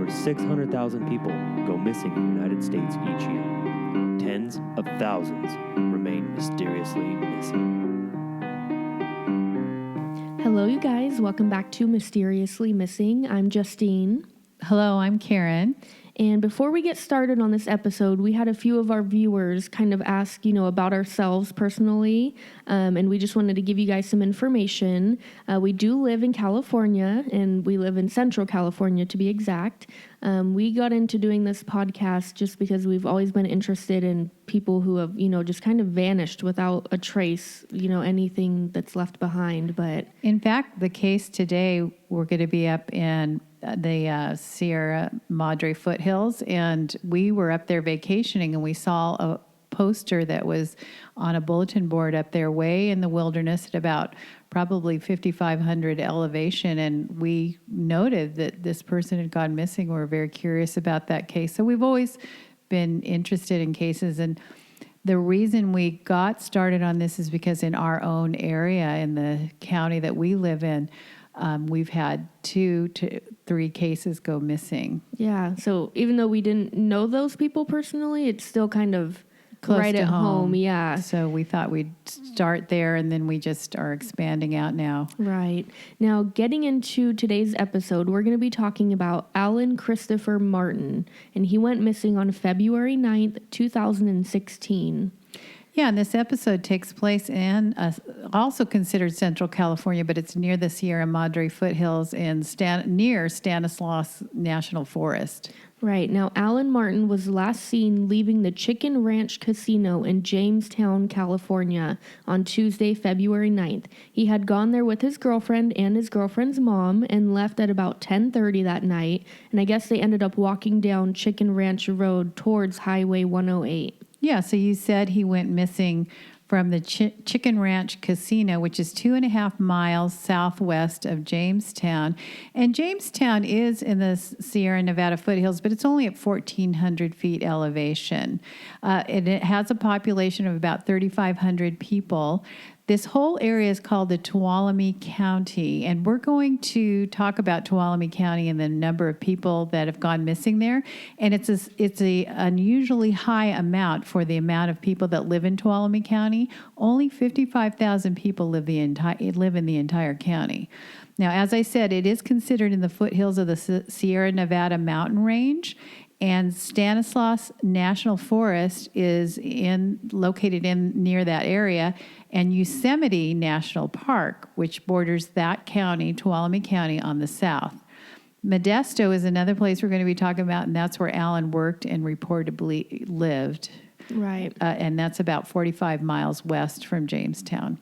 over 600,000 people go missing in the United States each year. Tens of thousands remain mysteriously missing. Hello, you guys. Welcome back to Mysteriously Missing. I'm Justine. Hello, I'm Karen. And before we get started on this episode, we had a few of our viewers kind of ask, about ourselves personally, and we just wanted to give you guys some information. We do live in California, and we live in Central California to be exact. We got into doing this podcast just because we've always been interested in people who have, just kind of vanished without a trace, anything that's left behind. But in fact, the case today, we're going to be up in the Sierra Madre foothills, and we were up there vacationing, and we saw a poster that was on a bulletin board up there way in the wilderness at about probably 5,500 elevation, and we noted that this person had gone missing. We were very curious about that case. So we've always been interested in cases, and the reason we got started on this is because in our own area, in the county that we live in, we've had 2 to 3 cases go missing. Yeah, so even though we didn't know those people personally, it's still kind of close right to at home. Yeah. So we thought we'd start there, and then we just are expanding out now. Right. Now, getting into today's episode, we're going to be talking about Alan Christopher Martin, and he went missing on February 9th, 2016. Yeah, and this episode takes place in also considered Central California, but it's near the Sierra Madre foothills and near Stanislaus National Forest. Right. Now, Alan Martin was last seen leaving the Chicken Ranch Casino in Jamestown, California on Tuesday, February 9th. He had gone there with his girlfriend and his girlfriend's mom and left at about 10:30 that night, and I guess they ended up walking down Chicken Ranch Road towards Highway 108. Yeah, so you said he went missing from the Chicken Ranch Casino, which is 2.5 miles southwest of Jamestown. And Jamestown is in the Sierra Nevada foothills, but it's only at 1,400 feet elevation. And it has a population of about 3,500 people. This whole area is called the Tuolumne County, and we're going to talk about Tuolumne County and the number of people that have gone missing there. And it's a unusually high amount for the amount of people that live in Tuolumne County. Only 55,000 people live in the entire county. Now, as I said, it is considered in the foothills of the Sierra Nevada mountain range. And Stanislaus National Forest is located near that area, and Yosemite National Park, which borders that county, Tuolumne County, on the south. Modesto is another place we're going to be talking about, and that's where Alan worked and reportedly lived. Right. And that's about 45 miles west from Jamestown.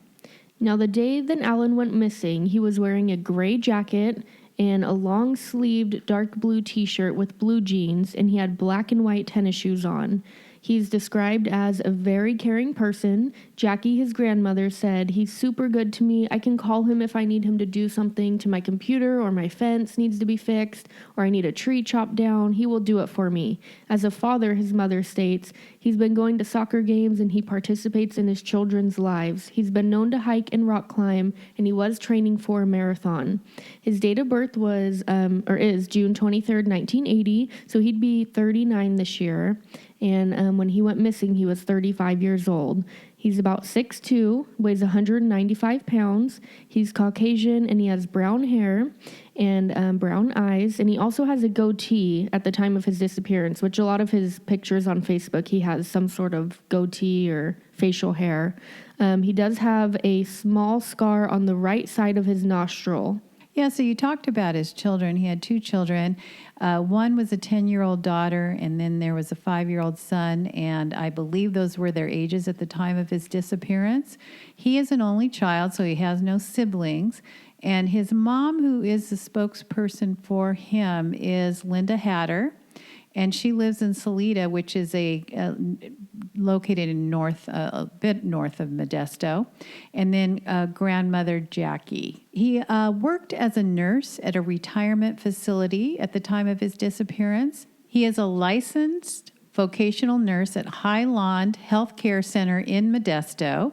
Now, the day that Alan went missing, he was wearing a gray jacket and a long-sleeved dark blue t-shirt with blue jeans, and he had black and white tennis shoes on. He's described as a very caring person. Jackie, his grandmother, said, "He's super good to me. I can call him if I need him to do something to my computer, or my fence needs to be fixed, or I need a tree chopped down. He will do it for me." As a father, his mother states, "He's been going to soccer games and he participates in his children's lives. He's been known to hike and rock climb, and he was training for a marathon." His date of birth is June 23rd, 1980, so he'd be 39 this year. And when he went missing, he was 35 years old. He's about 6'2", weighs 195 pounds. He's Caucasian, and he has brown hair and brown eyes. And he also has a goatee at the time of his disappearance, which a lot of his pictures on Facebook, he has some sort of goatee or facial hair. He does have a small scar on the right side of his nostril. Yeah, so you talked about his children. He had 2 children. One was a 10-year-old daughter, and then there was a 5-year-old son, and I believe those were their ages at the time of his disappearance. He is an only child, so he has no siblings, and his mom, who is the spokesperson for him, is Linda Hatter, and she lives in Salida, which is located in a bit north of Modesto, and then grandmother Jackie. He worked as a nurse at a retirement facility at the time of his disappearance. He is a licensed vocational nurse at Highland Healthcare Center in Modesto,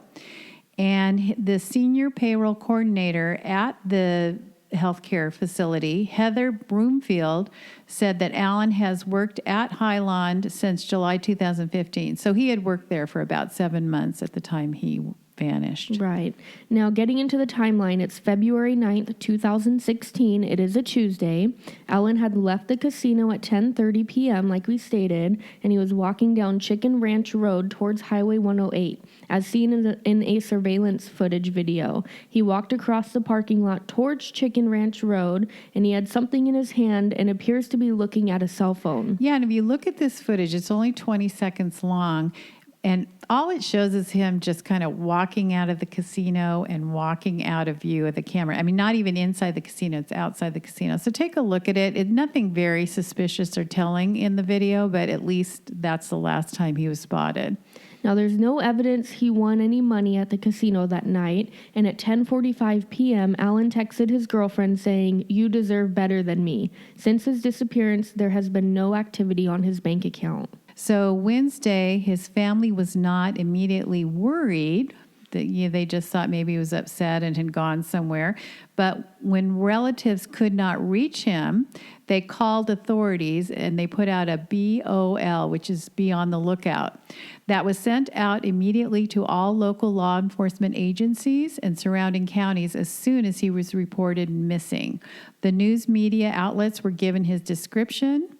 and the senior payroll coordinator at the healthcare facility, Heather Broomfield, said that Allen has worked at Highland since July 2015. So he had worked there for about 7 months at the time he vanished. Right. Now, getting into the timeline, it's February 9th, 2016. It is a Tuesday. Allen had left the casino at 10:30 p.m., like we stated, and he was walking down Chicken Ranch Road towards Highway 108, as seen in a surveillance footage video. He walked across the parking lot towards Chicken Ranch Road, and he had something in his hand and appears to be looking at a cell phone. Yeah, and if you look at this footage, it's only 20 seconds long. And all it shows is him just kind of walking out of the casino and walking out of view of the camera. I mean, not even inside the casino, it's outside the casino. So take a look at it. It's nothing very suspicious or telling in the video, but at least that's the last time he was spotted. Now, there's no evidence he won any money at the casino that night, and at 10:45 p.m., Allen texted his girlfriend saying, "You deserve better than me." Since his disappearance, there has been no activity on his bank account. So Wednesday, his family was not immediately worried. They just thought maybe he was upset and had gone somewhere. But when relatives could not reach him, they called authorities and they put out a BOL, which is be on the lookout. That was sent out immediately to all local law enforcement agencies and surrounding counties as soon as he was reported missing. The news media outlets were given his description,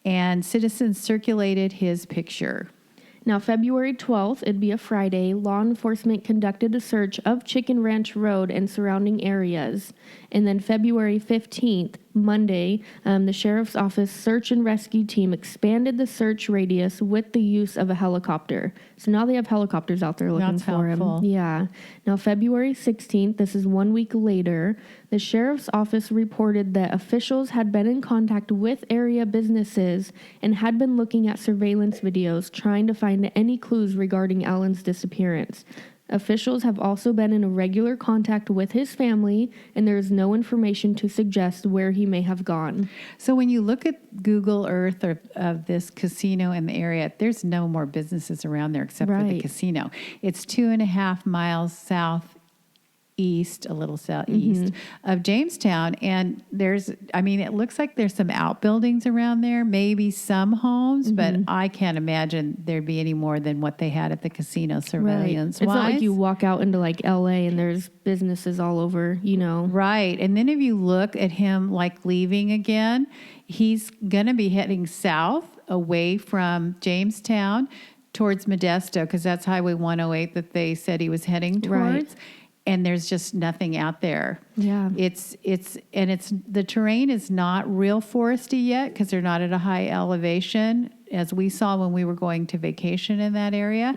and citizens circulated his picture. Now, February 12th, it'd be a Friday, law enforcement conducted a search of Chicken Ranch Road and surrounding areas. And then February 15th, Monday, the sheriff's office search and rescue team expanded the search radius with the use of a helicopter. So now they have helicopters out there looking for him. Yeah. Now, February 16th, this is 1 week later, the sheriff's office reported that officials had been in contact with area businesses and had been looking at surveillance videos trying to find any clues regarding Allen's disappearance. Officials have also been in regular contact with his family, and there is no information to suggest where he may have gone. So when you look at Google Earth of this casino in the area, there's no more businesses around there except for the casino. It's 2.5 miles southeast, a little southeast of Jamestown. And it looks like there's some outbuildings around there, maybe some homes, but I can't imagine there'd be any more than what they had at the casino surveillance-wise. It's not like you walk out into like LA and there's businesses all over, Right. And then if you look at him like leaving again, he's going to be heading south away from Jamestown towards Modesto, because that's Highway 108 that they said he was heading towards. Right. And there's just nothing out there. Yeah. The terrain is not real foresty yet because they're not at a high elevation, as we saw when we were going to vacation in that area.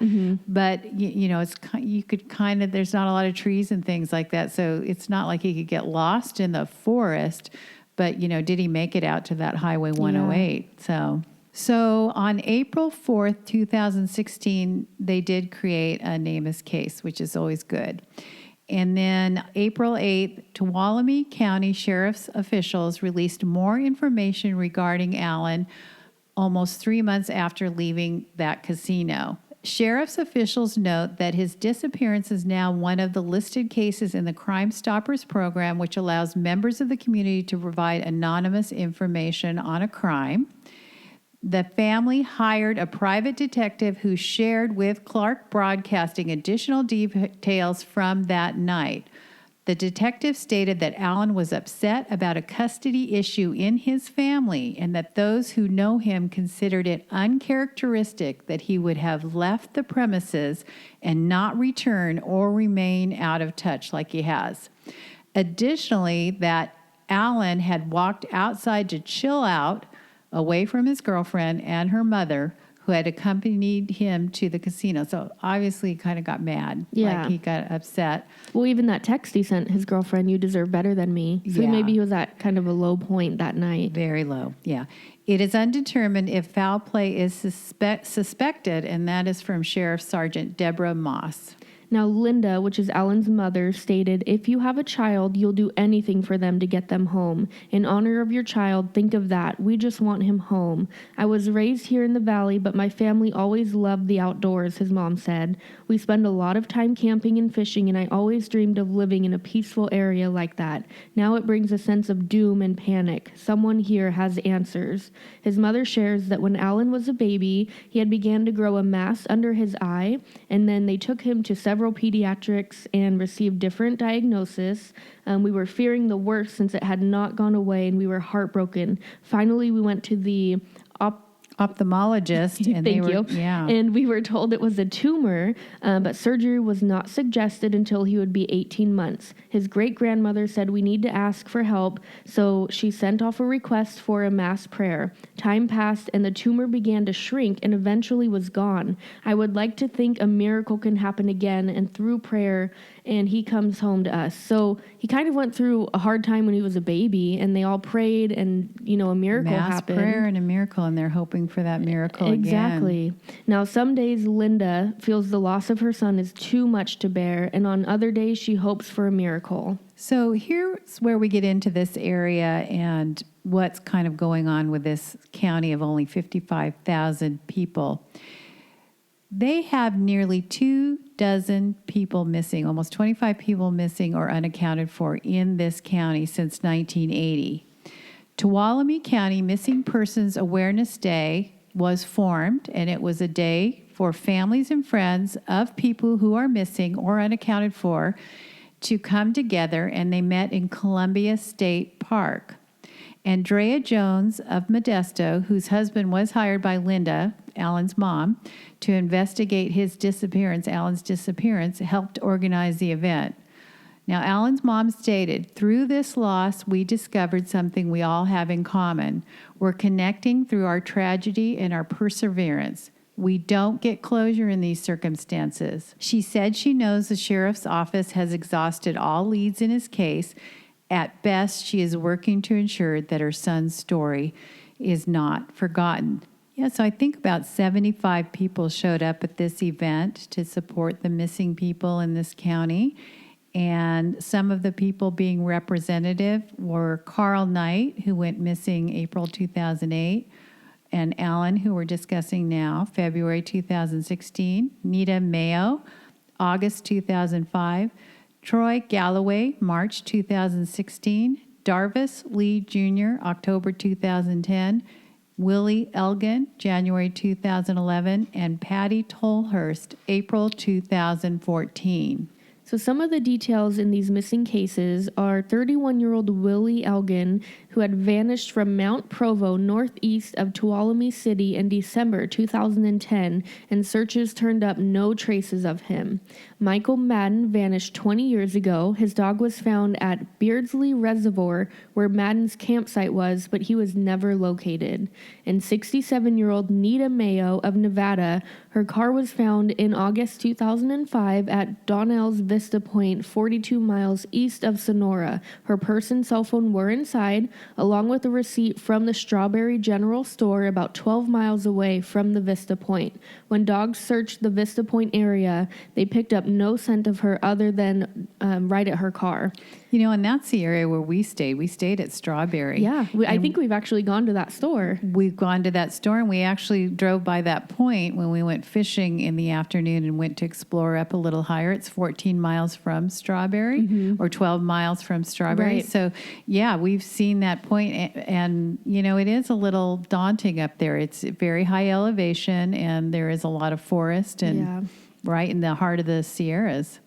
But there's not a lot of trees and things like that, so it's not like he could get lost in the forest. But did he make it out to that Highway 108? Yeah. So on April 4th, 2016, they did create a NamUs case, which is always good. And then April 8th, Tuolumne County Sheriff's officials released more information regarding Allen almost 3 months after leaving that casino. Sheriff's officials note that his disappearance is now one of the listed cases in the Crime Stoppers program, which allows members of the community to provide anonymous information on a crime. The family hired a private detective who shared with Clark Broadcasting additional details from that night. The detective stated that Allen was upset about a custody issue in his family and that those who know him considered it uncharacteristic that he would have left the premises and not return or remain out of touch like he has. Additionally, that Allen had walked outside to chill out away from his girlfriend and her mother, who had accompanied him to the casino. So obviously he kind of got mad. Yeah. Like he got upset. Well, even that text he sent his girlfriend, "You deserve better than me." So maybe he was at kind of a low point that night. Very low, yeah. It is undetermined if foul play is suspected, and that is from Sheriff Sergeant Deborah Moss. Now, Linda, which is Alan's mother, stated, "If you have a child, you'll do anything for them to get them home. In honor of your child, think of that. We just want him home. I was raised here in the valley, but my family always loved the outdoors," his mom said. "We spend a lot of time camping and fishing, and I always dreamed of living in a peaceful area like that. Now it brings a sense of doom and panic. Someone here has answers." His mother shares that when Alan was a baby, he had began to grow a mass under his eye, and then they took him to several pediatrics and received different diagnoses. We were fearing the worst since it had not gone away, and we were heartbroken. Finally, we went to the ophthalmologist, and Thank you. And we were told it was a tumor, but surgery was not suggested until he would be 18 months. His great-grandmother said we need to ask for help, so she sent off a request for a mass prayer. Time passed, and the tumor began to shrink and eventually was gone. I would like to think a miracle can happen again, and through prayer, and he comes home to us. So he kind of went through a hard time when he was a baby, and they all prayed, and, a miracle happened. Mass prayer and a miracle, and they're hoping for that miracle exactly. again. Now, some days Linda feels the loss of her son is too much to bear, and on other days she hopes for a miracle. So here's where we get into this area and what's kind of going on with this county of only 55,000 people. They have nearly 24 people missing, almost 25 people missing or unaccounted for in this county since 1980. Tuolumne County Missing Persons Awareness Day was formed, and it was a day for families and friends of people who are missing or unaccounted for to come together, and they met in Columbia State Park. Andrea Jones of Modesto, whose husband was hired by Linda, Alan's mom, to investigate Alan's disappearance, helped organize the event. Now, Alan's mom stated, "Through this loss, we discovered something we all have in common. We're connecting through our tragedy and our perseverance. We don't get closure in these circumstances." She said she knows the sheriff's office has exhausted all leads in his case. At best, she is working to ensure that her son's story is not forgotten. Yeah, so I think about 75 people showed up at this event to support the missing people in this county. And some of the people being representative were Carl Knight, who went missing April 2008, and Alan, who we're discussing now, February 2016, Nita Mayo, August 2005, Troy Galloway, March 2016, Darvis Lee Jr., October 2010, Willie Elgin, January 2011, and Patty Tolhurst, April 2014. So some of the details in these missing cases are 31-year-old Willie Elgin, who had vanished from Mount Provo, northeast of Tuolumne City in December 2010, and searches turned up no traces of him. Michael Madden vanished 20 years ago. His dog was found at Beardsley Reservoir, where Madden's campsite was, but he was never located. And 67-year-old Nita Mayo of Nevada, her car was found in August 2005 at Donnell's Vista Point, 42 miles east of Sonora. Her purse and cell phone were inside, along with a receipt from the Strawberry General Store about 12 miles away from the Vista Point. When dogs searched the Vista Point area, they picked up no scent of her other than right at her car. And that's the area where we stayed. We stayed at Strawberry. Yeah, I think we've actually gone to that store. We've gone to that store, and we actually drove by that point when we went fishing in the afternoon and went to explore up a little higher. It's 14 miles from Strawberry, or 12 miles from Strawberry. Right. So, yeah, we've seen that point, and it is a little daunting up there. It's very high elevation, and there is a lot of forest, and right in the heart of the Sierras.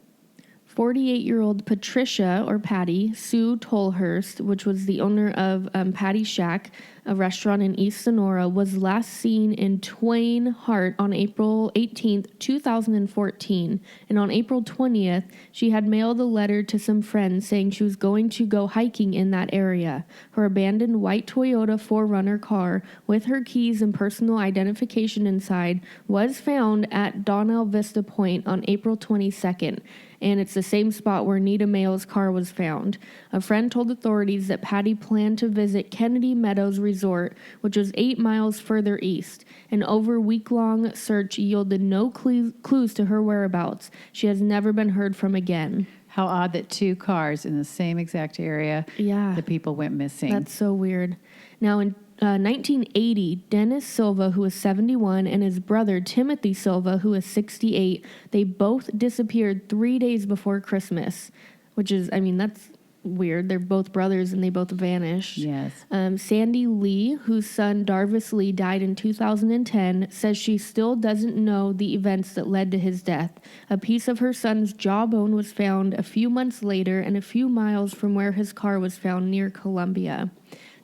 48-year-old Patricia, or Patty, Sue Tolhurst, which was the owner of Patty Shack, a restaurant in East Sonora, was last seen in Twain Hart on April 18th, 2014. And on April 20th, she had mailed a letter to some friends saying she was going to go hiking in that area. Her abandoned white Toyota 4Runner car with her keys and personal identification inside was found at Donnell Vista Point on April 22nd. and it's the same spot where Nita Mayo's car was found. A friend told authorities that Patty planned to visit Kennedy Meadows Resort, which was 8 miles further east. An over-week-long search yielded no clues to her whereabouts. She has never been heard from again. How odd that 2 cars in the same exact area, the people went missing. That's so weird. Now, in 1980, Dennis Silva, who was 71, and his brother Timothy Silva, who was 68, they both disappeared 3 days before Christmas, which is, that's weird. They're both brothers and they both vanished. Yes. Sandy Lee, whose son Darvis Lee died in 2010, says she still doesn't know the events that led to his death. A piece of her son's jawbone was found a few months later and a few miles from where his car was found near Columbia.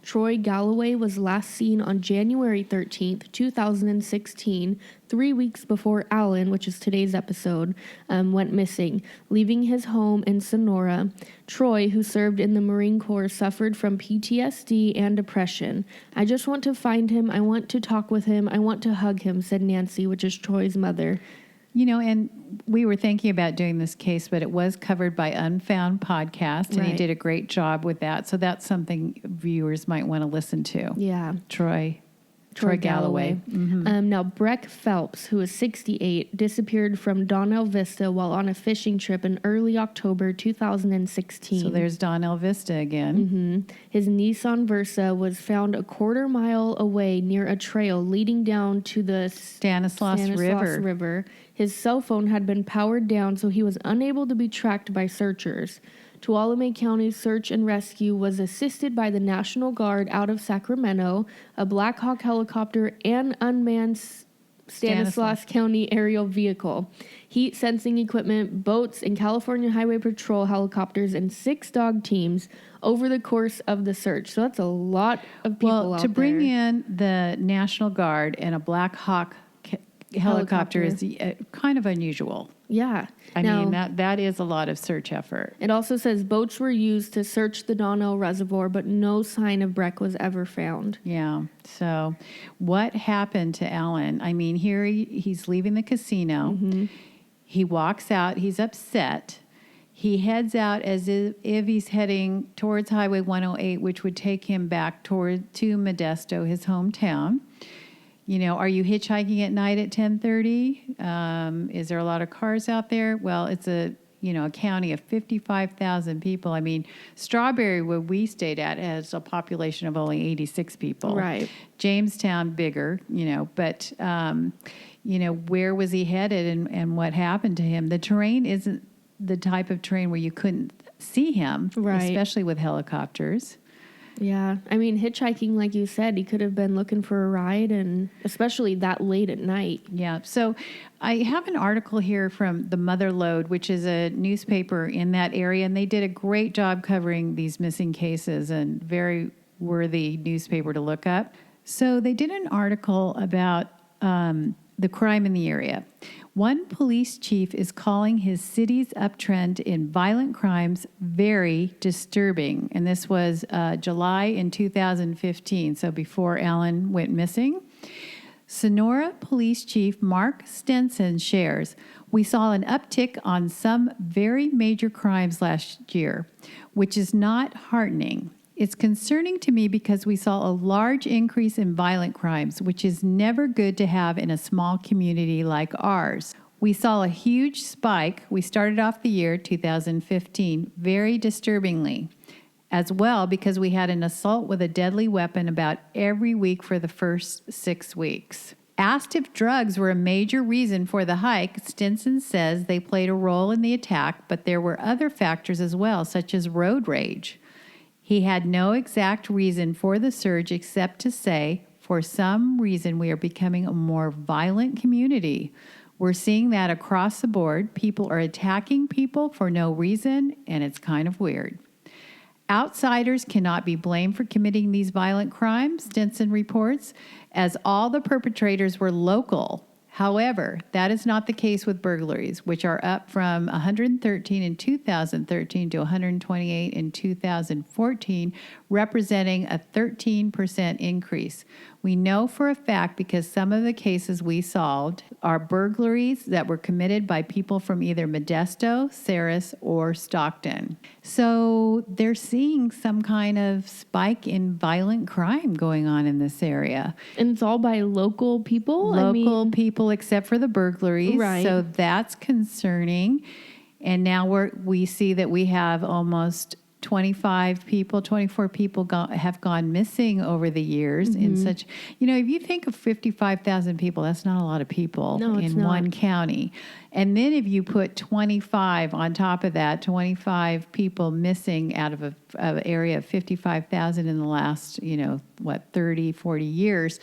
Troy Galloway was last seen on January 13th, 2016, 3 weeks before Alan, which is today's episode, went missing, leaving his home in Sonora. Troy, who served in the Marine Corps, suffered from PTSD and depression. "I just want to find him. I want to talk with him. I want to hug him," said Nancy, which is Troy's mother. And we were thinking about doing this case, but it was covered by Unfound Podcast, and he did a great job with that. So that's something viewers might want to listen to. Yeah. Troy Galloway. Mm-hmm. Now, Breck Phelps, who is 68, disappeared from Donnell Vista while on a fishing trip in early October 2016. So there's Donnell Vista again. Mm-hmm. His Nissan Versa was found a quarter mile away near a trail leading down to the Stanislaus River. His cell phone had been powered down, so he was unable to be tracked by searchers. Tuolumne County's search and rescue was assisted by the National Guard out of Sacramento, a Black Hawk helicopter, and unmanned Stanislaus County aerial vehicle, heat sensing equipment, boats, and California Highway Patrol helicopters, and 6 dog teams over the course of the search. So that's a lot of people out there. Well, to bring in the National Guard and a Black Hawk helicopter is kind of unusual. Yeah. I mean, that is a lot of search effort. It also says boats were used to search the Donnell Reservoir, but no sign of Breck was ever found. Yeah. So what happened to Alan? I mean, here he's leaving the casino. Mm-hmm. He walks out. He's upset. He heads out as if he's heading towards Highway 108, which would take him back to Modesto, his hometown. Are you hitchhiking at night at 10:30? Is there a lot of cars out there? Well, it's a county of 55,000 people. I mean, Strawberry, where we stayed at, has a population of only 86 people. Right. Jamestown, bigger, but, where was he headed and what happened to him? The terrain isn't the type of terrain where you couldn't see him, especially with helicopters. Yeah. I mean, hitchhiking, like you said, he could have been looking for a ride, and especially that late at night. Yeah. So I have an article here from the Mother Lode, which is a newspaper in that area, and they did a great job covering these missing cases, and very worthy newspaper to look up. So they did an article about the crime in the area. One police chief is calling his city's uptrend in violent crimes very disturbing. And this was July in 2015, so before Alan went missing. Sonora Police Chief Mark Stenson shares, "We saw an uptick on some very major crimes last year, which is not heartening. It's concerning to me because we saw a large increase in violent crimes, which is never good to have in a small community like ours. We saw a huge spike. We started off the year 2015 very disturbingly, as well because we had an assault with a deadly weapon about every week for the first 6 weeks." Asked if drugs were a major reason for the hike, Stinson says they played a role in the attack, but there were other factors as well, such as road rage. He had no exact reason for the surge except to say, for some reason, we are becoming a more violent community. We're seeing that across the board. People are attacking people for no reason, and it's kind of weird. Outsiders cannot be blamed for committing these violent crimes, Stinson reports, as all the perpetrators were local. However, that is not the case with burglaries, which are up from 113 in 2013 to 128 in 2014, representing a 13% increase. We know for a fact because some of the cases we solved are burglaries that were committed by people from either Modesto, Ceres, or Stockton. So they're seeing some kind of spike in violent crime going on in this area. And it's all by local people? Local people, except for the burglaries. Right. So that's concerning. And now we see that we have almost 24 people have gone missing over the years in such, if you think of 55,000 people, that's not a lot of people in one county. And then if you put 25 on top of that, 25 people missing out of an area of 55,000 in the last, 30, 40 years,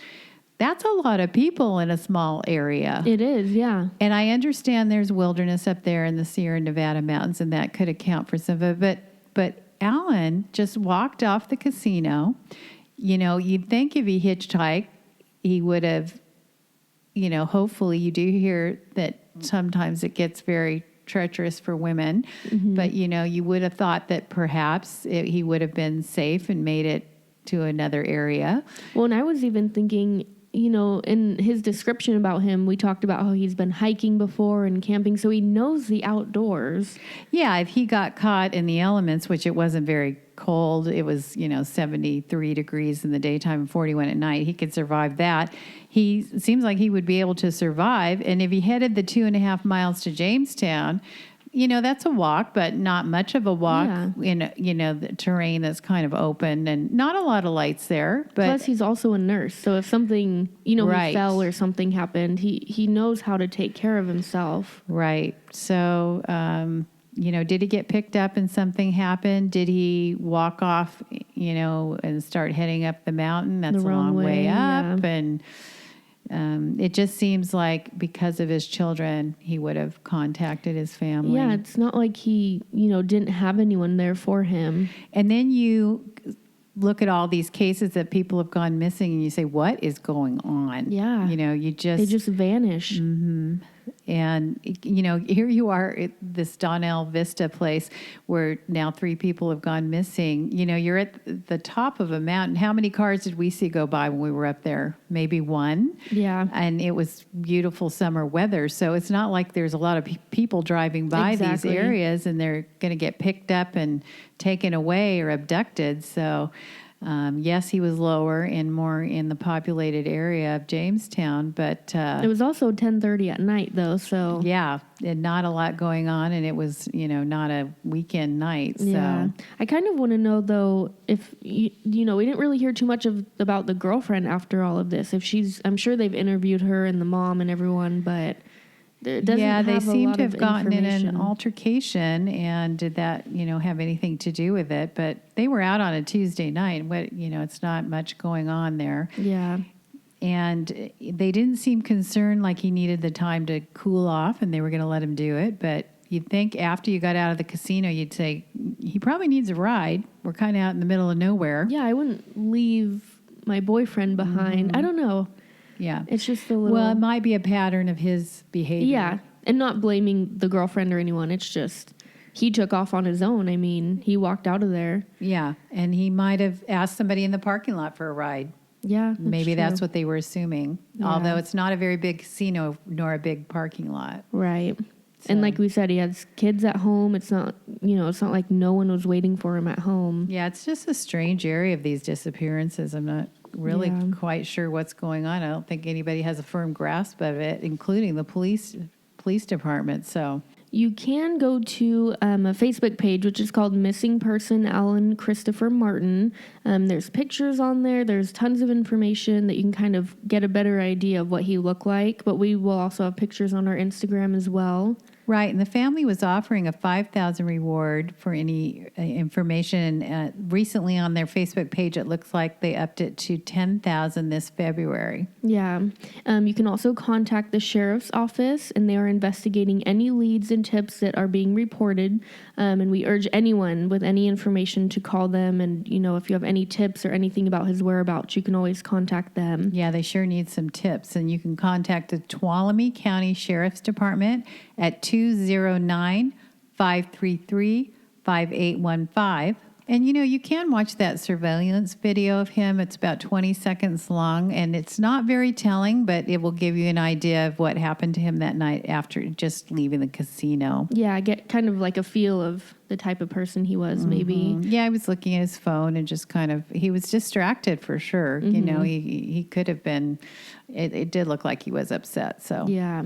that's a lot of people in a small area. It is, yeah. And I understand there's wilderness up there in the Sierra Nevada mountains, and that could account for some of it. But Alan just walked off the casino. You'd think if he hitchhiked, he would have, hopefully you do hear that sometimes it gets very treacherous for women. But, you would have thought that perhaps he would have been safe and made it to another area. Well, and I was even thinking, in his description about him, we talked about how he's been hiking before and camping, so he knows the outdoors. Yeah, if he got caught in the elements, which it wasn't very cold, it was, 73 degrees in the daytime and 41 at night, he could survive that. He seems like he would be able to survive. And if he headed the 2.5 miles to Jamestown, that's a walk, but not much of a walk in, the terrain that's kind of open and not a lot of lights there. But plus, he's also a nurse. So if something, he fell or something happened, he knows how to take care of himself. Right. So, did he get picked up and something happened? Did he walk off, and start heading up the mountain? That's a long way up. Yeah. And it just seems like because of his children, he would have contacted his family. Yeah, it's not like he, didn't have anyone there for him. And then you look at all these cases that people have gone missing and you say, what is going on? Yeah. They just vanish. Mm-hmm. And, here you are at this Donnell Vista place where now 3 people have gone missing. You're at the top of a mountain. How many cars did we see go by when we were up there? Maybe 1. Yeah. And it was beautiful summer weather. So it's not like there's a lot of people driving by these areas and they're going to get picked up and taken away or abducted. So, yes, he was lower and more in the populated area of Jamestown, but it was also 10:30 at night, though. So yeah, and not a lot going on, and it was not a weekend night. So yeah, I kind of want to know though if we didn't really hear too much about the girlfriend after all of this. If I'm sure they've interviewed her and the mom and everyone, but. They seem to have gotten in an altercation, and did that, have anything to do with it? But they were out on a Tuesday night. It's not much going on there. Yeah. And they didn't seem concerned like he needed the time to cool off and they were going to let him do it. But you'd think after you got out of the casino, you'd say, he probably needs a ride. We're kind of out in the middle of nowhere. Yeah, I wouldn't leave my boyfriend behind. I don't know. Yeah. It's just a little... Well, it might be a pattern of his behavior. Yeah, and not blaming the girlfriend or anyone. It's just he took off on his own. I mean, he walked out of there. Yeah, and he might have asked somebody in the parking lot for a ride. Yeah, Maybe that's what they were assuming. Yeah. Although it's not a very big casino nor a big parking lot. Right. So. And like we said, he has kids at home. It's not, it's not like no one was waiting for him at home. Yeah, it's just a strange area of these disappearances. I'm not really quite sure what's going on. I don't think anybody has a firm grasp of it, including the police department. So you can go to a Facebook page, which is called Missing Person Alan Christopher Martin. There's pictures on there. There's tons of information that you can kind of get a better idea of what he looked like. But we will also have pictures on our Instagram as well. Right, and the family was offering a $5,000 reward for any information. Recently on their Facebook page, it looks like they upped it to $10,000 this February. Yeah, you can also contact the sheriff's office, and they are investigating any leads and tips that are being reported. And we urge anyone with any information to call them. And if you have any tips or anything about his whereabouts, you can always contact them. Yeah, they sure need some tips, and you can contact the Tuolumne County Sheriff's Department at 209-533-5815, And, you can watch that surveillance video of him. It's about 20 seconds long, and it's not very telling, but it will give you an idea of what happened to him that night after just leaving the casino. Yeah, I get kind of like a feel of the type of person he was, maybe. Yeah, I was looking at his phone and just he was distracted for sure. He could have been, it did look like he was upset. So, yeah.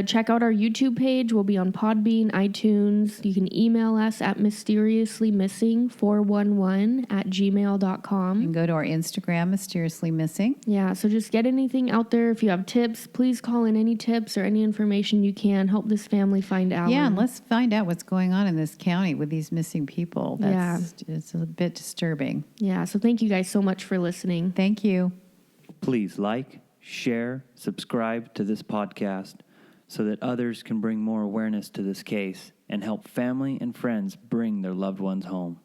Check out our YouTube page. We'll be on Podbean, iTunes. You can email us at mysteriously-missing411@gmail.com. And go to our Instagram, Mysteriously Missing. Yeah, so just get anything out there. If you have tips, please call in any tips or any information you can. Help this family find Alan. Yeah, and let's find out what's going on in this county with these missing people. It's a bit disturbing. Yeah, so thank you guys so much for listening. Thank you. Please like, share, subscribe to this podcast so that others can bring more awareness to this case and help family and friends bring their loved ones home.